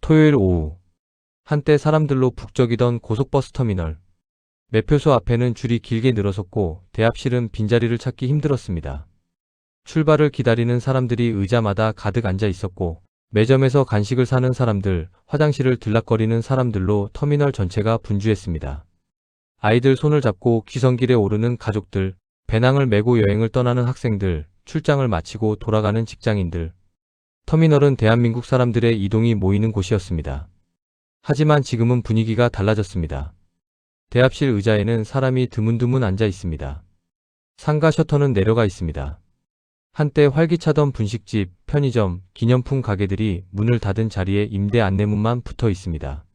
토요일 오후, 한때 사람들로 북적이던 고속버스 터미널. 매표소 앞에는 줄이 길게 늘어섰고 대합실은 빈자리를 찾기 힘들었습니다. 출발을 기다리는 사람들이 의자마다 가득 앉아 있었고 매점에서 간식을 사는 사람들, 화장실을 들락거리는 사람들로 터미널 전체가 분주했습니다. 아이들 손을 잡고 귀성길에 오르는 가족들, 배낭을 메고 여행을 떠나는 학생들, 출장을 마치고 돌아가는 직장인들. 터미널은 대한민국 사람들의 이동이 모이는 곳이었습니다. 하지만 지금은 분위기가 달라졌습니다. 대합실 의자에는 사람이 드문드문 앉아 있습니다. 상가 셔터는 내려가 있습니다. 한때 활기차던 분식집, 편의점, 기념품 가게들이 문을 닫은 자리에 임대 안내문만 붙어 있습니다.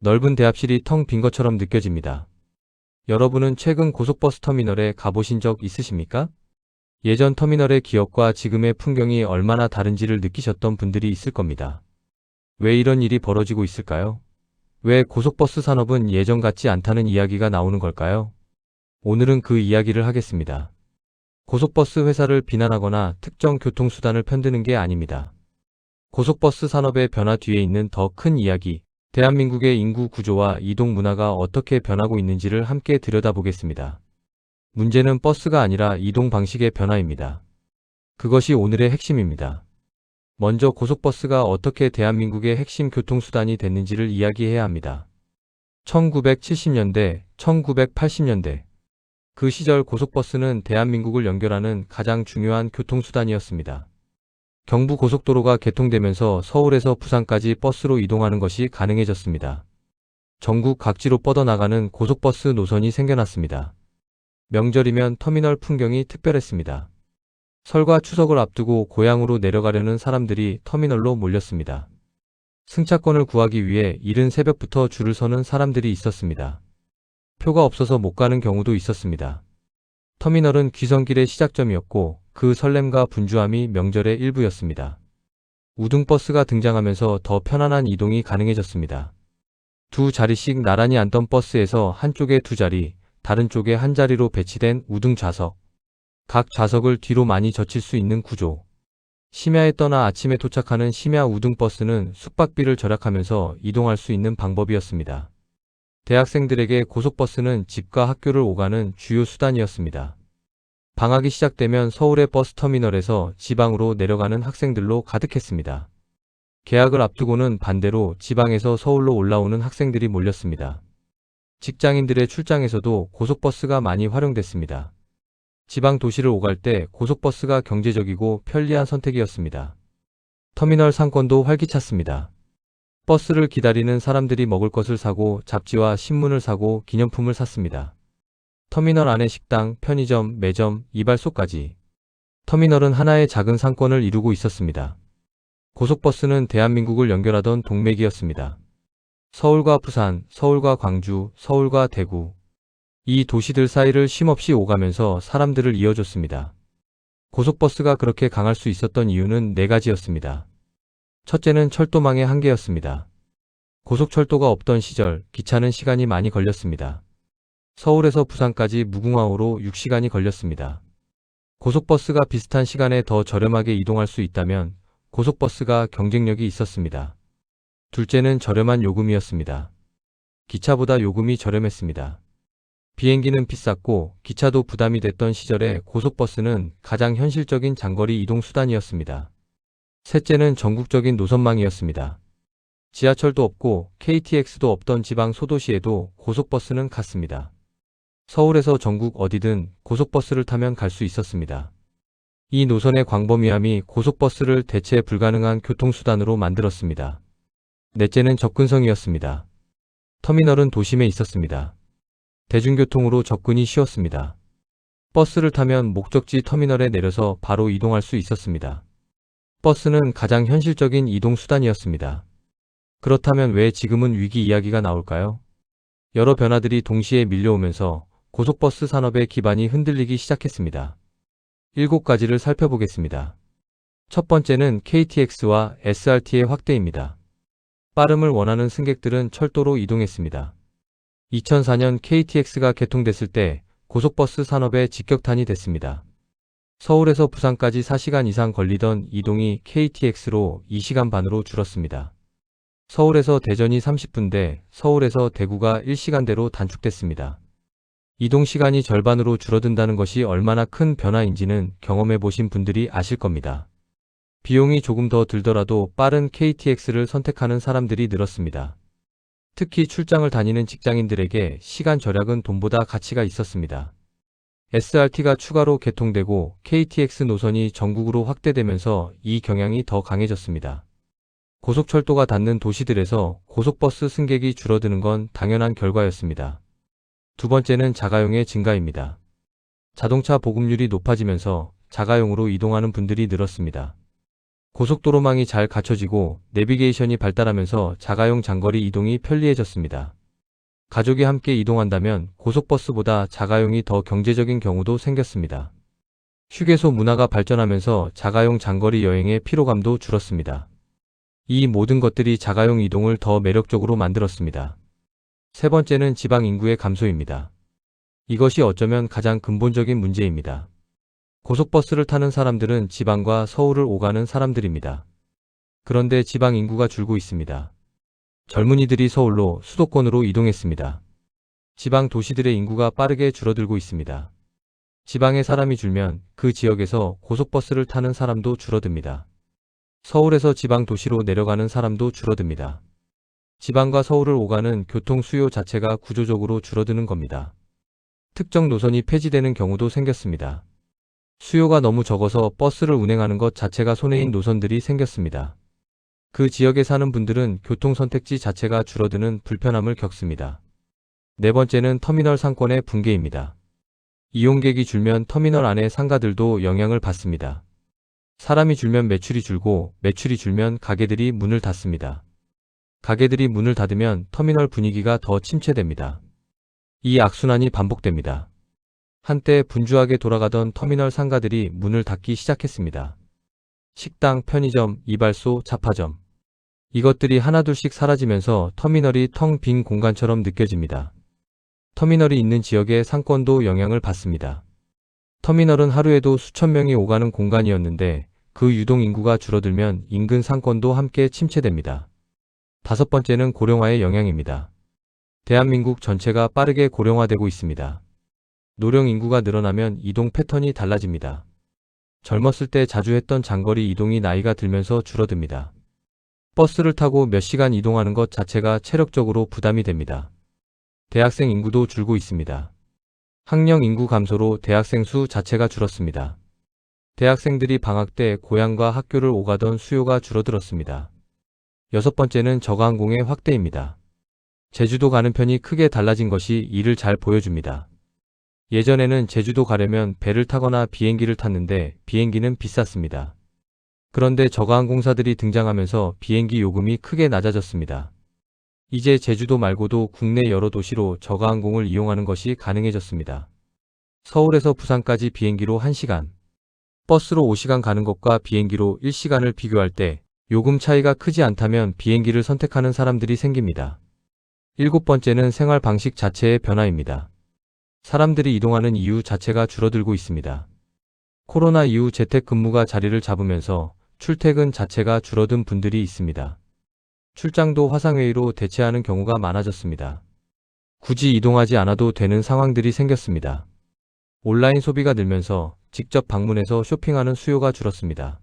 넓은 대합실이 텅 빈 것처럼 느껴집니다. 여러분은 최근 고속버스 터미널에 가보신 적 있으십니까? 예전 터미널의 기억과 지금의 풍경이 얼마나 다른지를 느끼셨던 분들이 있을 겁니다. 왜 이런 일이 벌어지고 있을까요? 왜 고속버스 산업은 예전 같지 않다는 이야기가 나오는 걸까요? 오늘은 그 이야기를 하겠습니다. 고속버스 회사를 비난하거나 특정 교통수단을 편드는 게 아닙니다. 고속버스 산업의 변화 뒤에 있는 더 큰 이야기, 대한민국의 인구 구조와 이동 문화가 어떻게 변하고 있는지를 함께 들여다보겠습니다. 문제는 버스가 아니라 이동 방식의 변화입니다. 그것이 오늘의 핵심입니다. 먼저 고속버스가 어떻게 대한민국의 핵심 교통수단이 됐는지를 이야기해야 합니다. 1970년대, 1980년대. 그 시절 고속버스는 대한민국을 연결하는 가장 중요한 교통수단이었습니다. 경부고속도로가 개통되면서 서울에서 부산까지 버스로 이동하는 것이 가능해졌습니다. 전국 각지로 뻗어나가는 고속버스 노선이 생겨났습니다. 명절이면 터미널 풍경이 특별했습니다. 설과 추석을 앞두고 고향으로 내려가려는 사람들이 터미널로 몰렸습니다. 승차권을 구하기 위해 이른 새벽부터 줄을 서는 사람들이 있었습니다. 표가 없어서 못 가는 경우도 있었습니다. 터미널은 귀성길의 시작점이었고 그 설렘과 분주함이 명절의 일부였습니다. 우등버스가 등장하면서 더 편안한 이동이 가능해졌습니다. 두 자리씩 나란히 앉던 버스에서 한쪽에 두 자리, 다른 쪽에 한 자리로 배치된 우등 좌석. 각 좌석을 뒤로 많이 젖힐 수 있는 구조. 심야에 떠나 아침에 도착하는 심야 우등버스는 숙박비를 절약하면서 이동할 수 있는 방법이었습니다. 대학생들에게 고속버스는 집과 학교를 오가는 주요 수단이었습니다. 방학이 시작되면 서울의 버스터미널에서 지방으로 내려가는 학생들로 가득했습니다. 개학을 앞두고는 반대로 지방에서 서울로 올라오는 학생들이 몰렸습니다. 직장인들의 출장에서도 고속버스가 많이 활용됐습니다. 지방 도시를 오갈 때 고속버스가 경제적이고 편리한 선택이었습니다. 터미널 상권도 활기찼습니다. 버스를 기다리는 사람들이 먹을 것을 사고 잡지와 신문을 사고 기념품을 샀습니다. 터미널 안에 식당, 편의점, 매점, 이발소까지. 터미널은 하나의 작은 상권을 이루고 있었습니다. 고속버스는 대한민국을 연결하던 동맥이었습니다. 서울과 부산, 서울과 광주, 서울과 대구. 이 도시들 사이를 쉼없이 오가면서 사람들을 이어줬습니다. 고속버스가 그렇게 강할 수 있었던 이유는 네 가지였습니다. 첫째는 철도망의 한계였습니다. 고속철도가 없던 시절 기차는 시간이 많이 걸렸습니다. 서울에서 부산까지 무궁화호로 6시간이 걸렸습니다. 고속버스가 비슷한 시간에 더 저렴하게 이동할 수 있다면 고속버스가 경쟁력이 있었습니다. 둘째는 저렴한 요금이었습니다. 기차보다 요금이 저렴했습니다. 비행기는 비쌌고 기차도 부담이 됐던 시절에 고속버스는 가장 현실적인 장거리 이동 수단이었습니다. 셋째는 전국적인 노선망이었습니다. 지하철도 없고 KTX도 없던 지방 소도시에도 고속버스는 갔습니다. 서울에서 전국 어디든 고속버스를 타면 갈 수 있었습니다. 이 노선의 광범위함이 고속버스를 대체 불가능한 교통수단으로 만들었습니다. 넷째는 접근성이었습니다. 터미널은 도심에 있었습니다. 대중교통으로 접근이 쉬웠습니다. 버스를 타면 목적지 터미널에 내려서 바로 이동할 수 있었습니다. 버스는 가장 현실적인 이동수단이었습니다. 그렇다면 왜 지금은 위기 이야기가 나올까요? 여러 변화들이 동시에 밀려오면서 고속버스 산업의 기반이 흔들리기 시작했습니다. 7가지를 살펴보겠습니다. 첫 번째는 KTX와 SRT의 확대입니다. 빠름을 원하는 승객들은 철도로 이동했습니다. 2004년 KTX가 개통됐을 때 고속버스 산업의 직격탄이 됐습니다. 서울에서 부산까지 4시간 이상 걸리던 이동이 KTX로 2시간 반으로 줄었습니다. 서울에서 대전이 30분대, 서울에서 대구가 1시간대로 단축됐습니다. 이동 시간이 절반으로 줄어든다는 것이 얼마나 큰 변화인지는 경험해 보신 분들이 아실 겁니다. 비용이 조금 더 들더라도 빠른 KTX를 선택하는 사람들이 늘었습니다. 특히 출장을 다니는 직장인들에게 시간 절약은 돈보다 가치가 있었습니다. SRT가 추가로 개통되고 KTX 노선이 전국으로 확대되면서 이 경향이 더 강해졌습니다. 고속철도가 닿는 도시들에서 고속버스 승객이 줄어드는 건 당연한 결과였습니다. 두 번째는 자가용의 증가입니다. 자동차 보급률이 높아지면서 자가용으로 이동하는 분들이 늘었습니다. 고속도로망이 잘 갖춰지고 내비게이션이 발달하면서 자가용 장거리 이동이 편리해졌습니다. 가족이 함께 이동한다면 고속버스보다 자가용이 더 경제적인 경우도 생겼습니다. 휴게소 문화가 발전하면서 자가용 장거리 여행의 피로감도 줄었습니다. 이 모든 것들이 자가용 이동을 더 매력적으로 만들었습니다. 세 번째는 지방 인구의 감소입니다. 이것이 어쩌면 가장 근본적인 문제입니다. 고속버스를 타는 사람들은 지방과 서울을 오가는 사람들입니다. 그런데 지방 인구가 줄고 있습니다. 젊은이들이 서울로 수도권으로 이동했습니다. 지방 도시들의 인구가 빠르게 줄어들고 있습니다. 지방에 사람이 줄면 그 지역에서 고속버스를 타는 사람도 줄어듭니다. 서울에서 지방 도시로 내려가는 사람도 줄어듭니다. 지방과 서울을 오가는 교통 수요 자체가 구조적으로 줄어드는 겁니다. 특정 노선이 폐지되는 경우도 생겼습니다. 수요가 너무 적어서 버스를 운행하는 것 자체가 손해인 노선들이 생겼습니다. 그 지역에 사는 분들은 교통 선택지 자체가 줄어드는 불편함을 겪습니다. 네 번째는 터미널 상권의 붕괴입니다. 이용객이 줄면 터미널 안의 상가들도 영향을 받습니다. 사람이 줄면 매출이 줄고 매출이 줄면 가게들이 문을 닫습니다. 가게들이 문을 닫으면 터미널 분위기가 더 침체됩니다. 이 악순환이 반복됩니다. 한때 분주하게 돌아가던 터미널 상가들이 문을 닫기 시작했습니다. 식당, 편의점, 이발소, 잡화점. 이것들이 하나둘씩 사라지면서 터미널이 텅 빈 공간처럼 느껴집니다. 터미널이 있는 지역의 상권도 영향을 받습니다. 터미널은 하루에도 수천 명이 오가는 공간이었는데 그 유동 인구가 줄어들면 인근 상권도 함께 침체됩니다. 다섯 번째는 고령화의 영향입니다. 대한민국 전체가 빠르게 고령화되고 있습니다. 노령 인구가 늘어나면 이동 패턴이 달라집니다. 젊었을 때 자주 했던 장거리 이동이 나이가 들면서 줄어듭니다. 버스를 타고 몇 시간 이동하는 것 자체가 체력적으로 부담이 됩니다. 대학생 인구도 줄고 있습니다. 학령 인구 감소로 대학생 수 자체가 줄었습니다. 대학생들이 방학 때 고향과 학교를 오가던 수요가 줄어들었습니다. 여섯 번째는 저가항공의 확대입니다. 제주도 가는 편이 크게 달라진 것이 이를 잘 보여줍니다. 예전에는 제주도 가려면 배를 타거나 비행기를 탔는데 비행기는 비쌌습니다. 그런데 저가항공사들이 등장하면서 비행기 요금이 크게 낮아졌습니다. 이제 제주도 말고도 국내 여러 도시로 저가항공을 이용하는 것이 가능해졌습니다. 서울에서 부산까지 비행기로 1시간, 버스로 5시간 가는 것과 비행기로 1시간을 비교할 때 요금 차이가 크지 않다면 비행기를 선택하는 사람들이 생깁니다. 일곱 번째는 생활 방식 자체의 변화입니다. 사람들이 이동하는 이유 자체가 줄어들고 있습니다. 코로나 이후 재택근무가 자리를 잡으면서 출퇴근 자체가 줄어든 분들이 있습니다. 출장도 화상회의로 대체하는 경우가 많아졌습니다. 굳이 이동하지 않아도 되는 상황들이 생겼습니다. 온라인 소비가 늘면서 직접 방문해서 쇼핑하는 수요가 줄었습니다.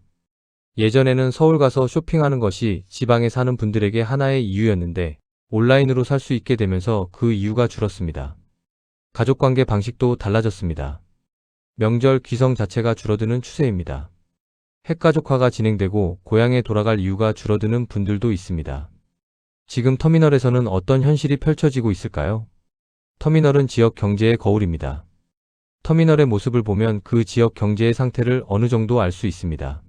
예전에는 서울 가서 쇼핑하는 것이 지방에 사는 분들에게 하나의 이유였는데 온라인으로 살 수 있게 되면서 그 이유가 줄었습니다. 가족관계 방식도 달라졌습니다. 명절 귀성 자체가 줄어드는 추세입니다. 핵가족화가 진행되고 고향에 돌아갈 이유가 줄어드는 분들도 있습니다. 지금 터미널에서는 어떤 현실이 펼쳐지고 있을까요? 터미널은 지역 경제의 거울입니다. 터미널의 모습을 보면 그 지역 경제의 상태를 어느 정도 알 수 있습니다.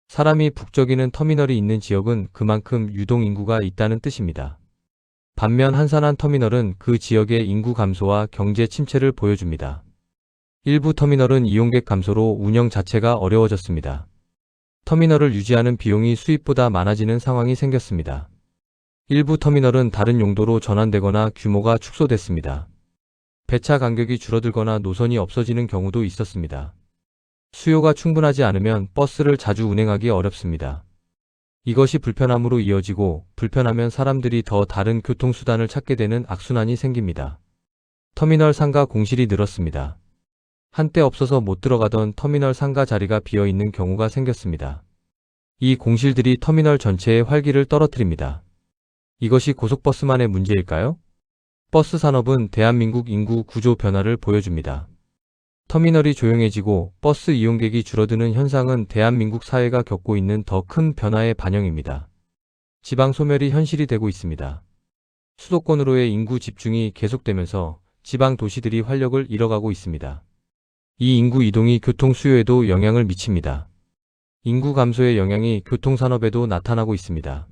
사람이 북적이는 터미널이 있는 지역은 그만큼 유동 인구가 있다는 뜻입니다. 반면 한산한 터미널은 그 지역의 인구 감소와 경제 침체를 보여줍니다. 일부 터미널은 이용객 감소로 운영 자체가 어려워졌습니다. 터미널을 유지하는 비용이 수입보다 많아지는 상황이 생겼습니다. 일부 터미널은 다른 용도로 전환되거나 규모가 축소됐습니다. 배차 간격이 줄어들거나 노선이 없어지는 경우도 있었습니다. 수요가 충분하지 않으면 버스를 자주 운행하기 어렵습니다. 이것이 불편함으로 이어지고 불편하면 사람들이 더 다른 교통수단을 찾게 되는 악순환이 생깁니다. 터미널 상가 공실이 늘었습니다. 한때 없어서 못 들어가던 터미널 상가 자리가 비어 있는 경우가 생겼습니다. 이 공실들이 터미널 전체의 활기를 떨어뜨립니다. 이것이 고속버스만의 문제일까요? 버스 산업은 대한민국 인구 구조 변화를 보여줍니다. 터미널이 조용해지고 버스 이용객이 줄어드는 현상은 대한민국 사회가 겪고 있는 더 큰 변화의 반영입니다. 지방 소멸이 현실이 되고 있습니다. 수도권으로의 인구 집중이 계속되면서 지방 도시들이 활력을 잃어가고 있습니다. 이 인구 이동이 교통 수요에도 영향을 미칩니다. 인구 감소의 영향이 교통산업에도 나타나고 있습니다.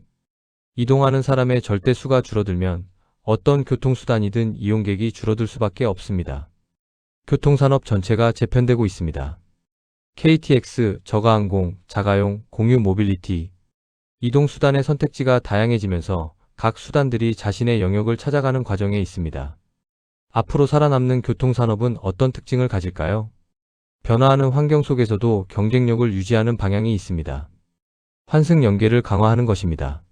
이동하는 사람의 절대 수가 줄어들면 어떤 교통수단이든 이용객이 줄어들 수밖에 없습니다. 교통산업 전체가 재편되고 있습니다. KTX, 저가항공, 자가용, 공유 모빌리티, 이동수단의 선택지가 다양해지면서 각 수단들이 자신의 영역을 찾아가는 과정에 있습니다. 앞으로 살아남는 교통산업은 어떤 특징을 가질까요? 변화하는 환경 속에서도 경쟁력을 유지하는 방향이 있습니다. 환승 연계를 강화하는 것입니다.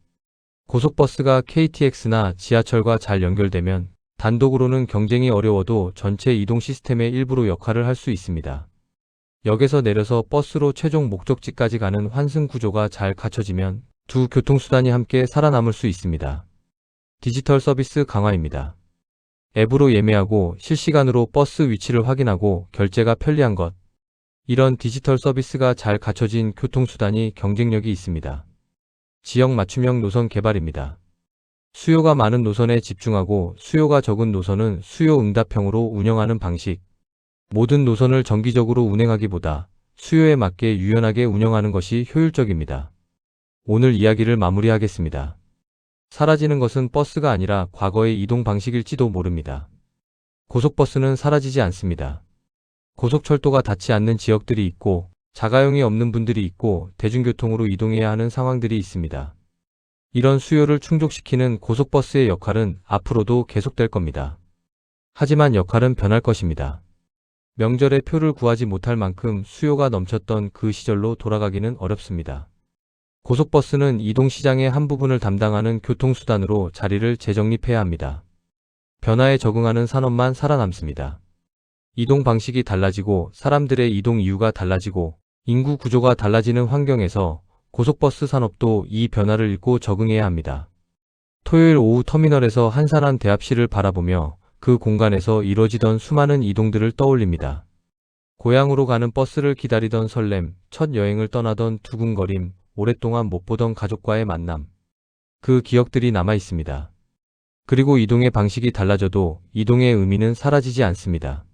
고속버스가 KTX나 지하철과 잘 연결되면 단독으로는 경쟁이 어려워도 전체 이동 시스템의 일부로 역할을 할 수 있습니다. 역에서 내려서 버스로 최종 목적지까지 가는 환승 구조가 잘 갖춰지면 두 교통수단이 함께 살아남을 수 있습니다. 디지털 서비스 강화입니다. 앱으로 예매하고 실시간으로 버스 위치를 확인하고 결제가 편리한 것. 이런 디지털 서비스가 잘 갖춰진 교통수단이 경쟁력이 있습니다. 지역 맞춤형 노선 개발입니다. 수요가 많은 노선에 집중하고 수요가 적은 노선은 수요 응답형으로 운영하는 방식. 모든 노선을 정기적으로 운행하기보다 수요에 맞게 유연하게 운영하는 것이 효율적입니다. 오늘 이야기를 마무리하겠습니다. 사라지는 것은 버스가 아니라 과거의 이동 방식일지도 모릅니다. 고속버스는 사라지지 않습니다. 고속철도가 닿지 않는 지역들이 있고 자가용이 없는 분들이 있고 대중교통으로 이동해야 하는 상황들이 있습니다. 이런 수요를 충족시키는 고속버스의 역할은 앞으로도 계속될 겁니다. 하지만 역할은 변할 것입니다. 명절에 표를 구하지 못할 만큼 수요가 넘쳤던 그 시절로 돌아가기는 어렵습니다. 고속버스는 이동시장의 한 부분을 담당하는 교통수단으로 자리를 재정립해야 합니다. 변화에 적응하는 산업만 살아남습니다. 이동 방식이 달라지고 사람들의 이동 이유가 달라지고 인구 구조가 달라지는 환경에서 고속버스 산업도 이 변화를 읽고 적응해야 합니다. 토요일 오후 터미널에서 한산한 대합실을 바라보며 그 공간에서 이뤄지던 수많은 이동들을 떠올립니다. 고향으로 가는 버스를 기다리던 설렘, 첫 여행을 떠나던 두근거림, 오랫동안 못 보던 가족과의 만남. 그 기억들이 남아 있습니다. 그리고 이동의 방식이 달라져도 이동의 의미는 사라지지 않습니다.